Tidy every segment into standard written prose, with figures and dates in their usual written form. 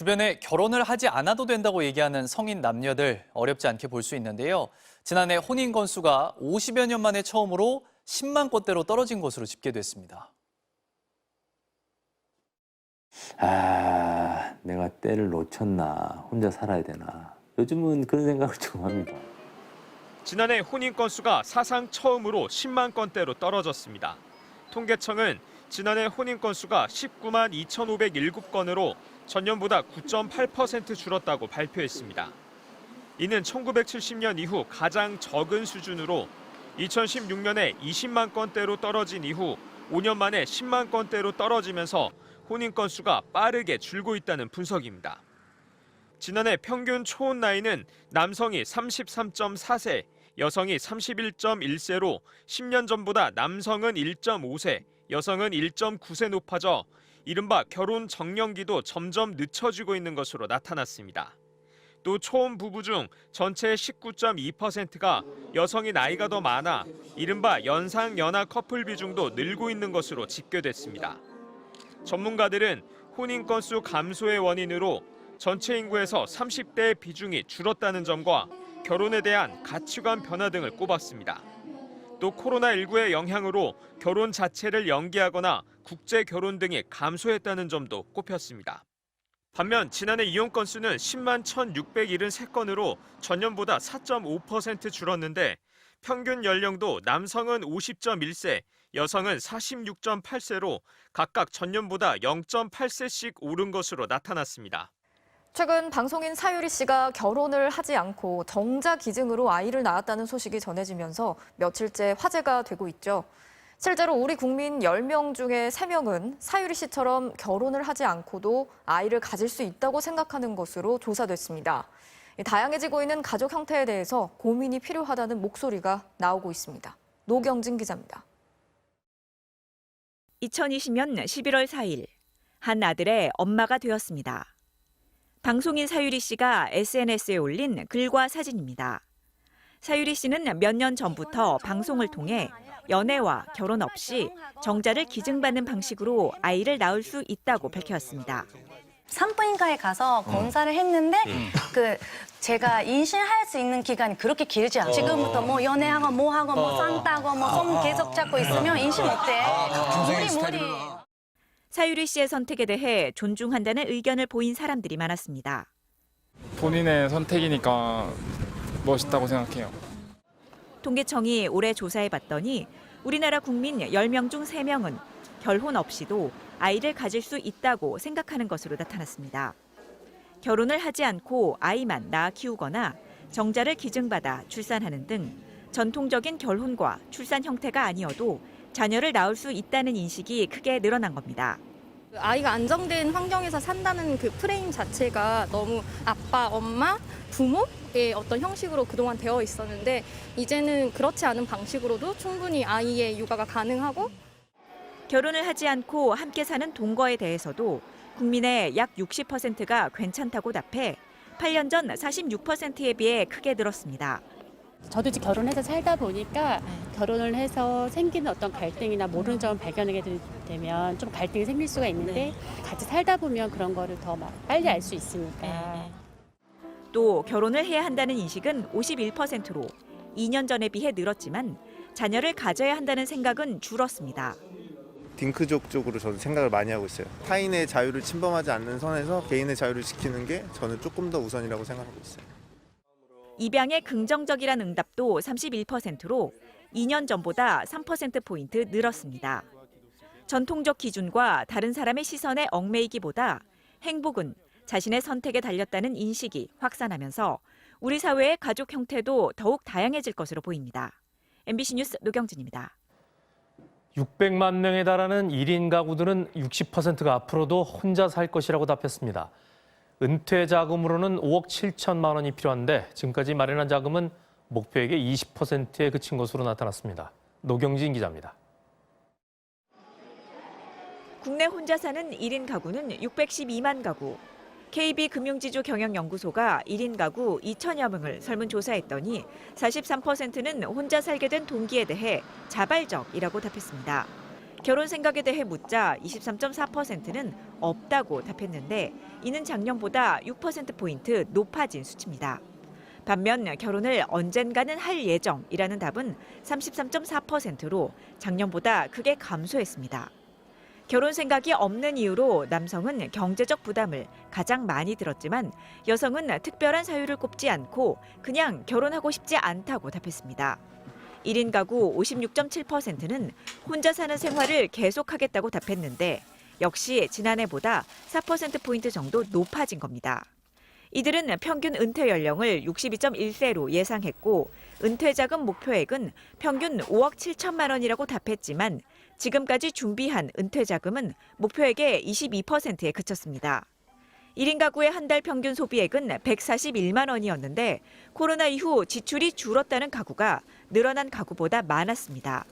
주변에 결혼을 하지 않아도 된다고 얘기하는 성인 남녀들 어렵지 않게 볼 수 있는데요. 지난해 혼인 건수가 50여 년 만에 처음으로 10만 건대로 떨어진 것으로 집계됐습니다. 내가 때를 놓쳤나, 혼자 살아야 되나. 요즘은 그런 생각을 좀 합니다. 지난해 혼인 건수가 사상 처음으로 10만 건대로 떨어졌습니다. 통계청은 지난해 혼인 건수가 19만 2,507건으로 전년보다 9.8% 줄었다고 발표했습니다. 이는 1970년 이후 가장 적은 수준으로 2016년에 20만 건대로 떨어진 이후 5년 만에 10만 건대로 떨어지면서 혼인 건수가 빠르게 줄고 있다는 분석입니다. 지난해 평균 초혼 나이는 남성이 33.4세, 여성이 31.1세로 10년 전보다 남성은 1.5세, 여성은 1.9세 높아져 이른바 결혼 정년기도 점점 늦춰지고 있는 것으로 나타났습니다. 또 초혼 부부 중 전체의 19.2%가 여성이 나이가 더 많아 이른바 연상 연하 커플 비중도 늘고 있는 것으로 집계됐습니다. 전문가들은 혼인 건수 감소의 원인으로 전체 인구에서 30대의 비중이 줄었다는 점과 결혼에 대한 가치관 변화 등을 꼽았습니다. 또 코로나19의 영향으로 결혼 자체를 연기하거나 국제 결혼 등이 감소했다는 점도 꼽혔습니다. 반면 지난해 이혼 건수는 10만 1,673건으로 전년보다 4.5% 줄었는데 평균 연령도 남성은 50.1세, 여성은 46.8세로 각각 전년보다 0.8세씩 오른 것으로 나타났습니다. 최근 방송인 사유리 씨가 결혼을 하지 않고 정자 기증으로 아이를 낳았다는 소식이 전해지면서 며칠째 화제가 되고 있죠. 실제로 우리 국민 10명 중에 3명은 사유리 씨처럼 결혼을 하지 않고도 아이를 가질 수 있다고 생각하는 것으로 조사됐습니다. 다양해지고 있는 가족 형태에 대해서 고민이 필요하다는 목소리가 나오고 있습니다. 노경진 기자입니다. 2020년 11월 4일, 한 아들의 엄마가 되었습니다. 방송인 사유리 씨가 SNS에 올린 글과 사진입니다. 사유리 씨는 몇 년 전부터 방송을 통해 연애와 결혼 없이 정자를 기증받는 방식으로 아이를 낳을 수 있다고 밝혔습니다. 산부인과에 가서 검사를 했는데 제가 임신할 수 있는 기간이 그렇게 길지 않아요. 지금부터 뭐 연애하고 뭐 하고 뭐 쌍 따고 뭐 손 계속 잡고 있으면 임신 못해. 무리. 사유리 씨의 선택에 대해 존중한다는 의견을 보인 사람들이 많았습니다. 본인의 선택이니까 멋있다고 생각해요. 통계청이 올해 조사해봤더니 우리나라 국민 10명 중 3명은 결혼 없이도 아이를 가질 수 있다고 생각하는 것으로 나타났습니다. 결혼을 하지 않고 아이만 낳아 키우거나 정자를 기증받아 출산하는 등 전통적인 결혼과 출산 형태가 아니어도 자녀를 낳을 수 있다는 인식이 크게 늘어난 겁니다. 아이가 안정된 환경에서 산다는 그 프레임 자체가 너무 아빠, 엄마, 부모의 어떤 형식으로 그동안 되어 있었는데 이제는 그렇지 않은 방식으로도 충분히 아이의 육아가 가능하고 결혼을 하지 않고 함께 사는 동거에 대해서도 국민의 약 60%가 괜찮다고 답해 8년 전 46%에 비해 크게 늘었습니다. 저도 이제 결혼해서 살다 보니까 결혼을 해서 생기는 어떤 갈등이나 모르는 점을 발견하게 되면 좀 갈등이 생길 수가 있는데 같이 살다 보면 그런 거를 더 빨리 알 수 있으니까. 또 결혼을 해야 한다는 인식은 51%로 2년 전에 비해 늘었지만 자녀를 가져야 한다는 생각은 줄었습니다. 딩크족 쪽으로 저도 생각을 많이 하고 있어요. 타인의 자유를 침범하지 않는 선에서 개인의 자유를 지키는 게 저는 조금 더 우선이라고 생각하고 있어요. 입양에 긍정적이란 응답도 31%로 2년 전보다 3%포인트 늘었습니다. 전통적 기준과 다른 사람의 시선에 얽매이기보다 행복은 자신의 선택에 달렸다는 인식이 확산하면서 우리 사회의 가족 형태도 더욱 다양해질 것으로 보입니다. MBC 뉴스 노경진입니다. 600만 명에 달하는 1인 가구들은 60%가 앞으로도 혼자 살 것이라고 답했습니다. 은퇴 자금으로는 5억 7천만 원이 필요한데 지금까지 마련한 자금은 목표액의 20%에 그친 것으로 나타났습니다. 노경진 기자입니다. 국내 혼자 사는 1인 가구는 612만 가구. KB금융지주 경영연구소가 1인 가구 2천여 명을 설문조사했더니 43%는 혼자 살게 된 동기에 대해 자발적이라고 답했습니다. 결혼 생각에 대해 묻자 23.4%는 없다고 답했는데 이는 작년보다 6%포인트 높아진 수치입니다. 반면 결혼을 언젠가는 할 예정이라는 답은 33.4%로 작년보다 크게 감소했습니다. 결혼 생각이 없는 이유로 남성은 경제적 부담을 가장 많이 들었지만 여성은 특별한 사유를 꼽지 않고 그냥 결혼하고 싶지 않다고 답했습니다. 1인 가구 56.7%는 혼자 사는 생활을 계속하겠다고 답했는데 역시 지난해보다 4%포인트 정도 높아진 겁니다. 이들은 평균 은퇴 연령을 62.1세로 예상했고 은퇴 자금 목표액은 평균 5억 7천만 원이라고 답했지만 지금까지 준비한 은퇴 자금은 목표액의 22%에 그쳤습니다. 1인 가구의 한 달 평균 소비액은 141만 원이었는데 코로나 이후 지출이 줄었다는 가구가 늘어난 가구보다 많았습니다.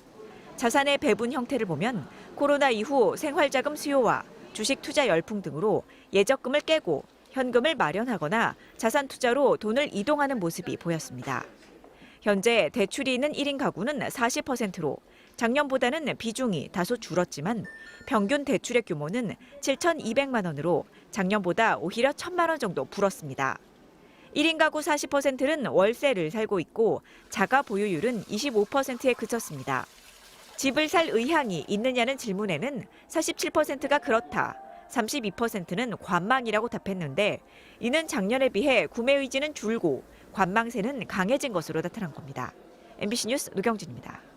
자산의 배분 형태를 보면 코로나 이후 생활자금 수요와 주식 투자 열풍 등으로 예적금을 깨고 현금을 마련하거나 자산 투자로 돈을 이동하는 모습이 보였습니다. 현재 대출이 있는 1인 가구는 40%로 작년보다는 비중이 다소 줄었지만 평균 대출액 규모는 7,200만 원으로 작년보다 오히려 1,000만 원 정도 불었습니다. 1인 가구 40%는 월세를 살고 있고 자가 보유율은 25%에 그쳤습니다. 집을 살 의향이 있느냐는 질문에는 47%가 그렇다, 32%는 관망이라고 답했는데 이는 작년에 비해 구매 의지는 줄고 관망세는 강해진 것으로 나타난 겁니다. MBC 뉴스 노경진입니다.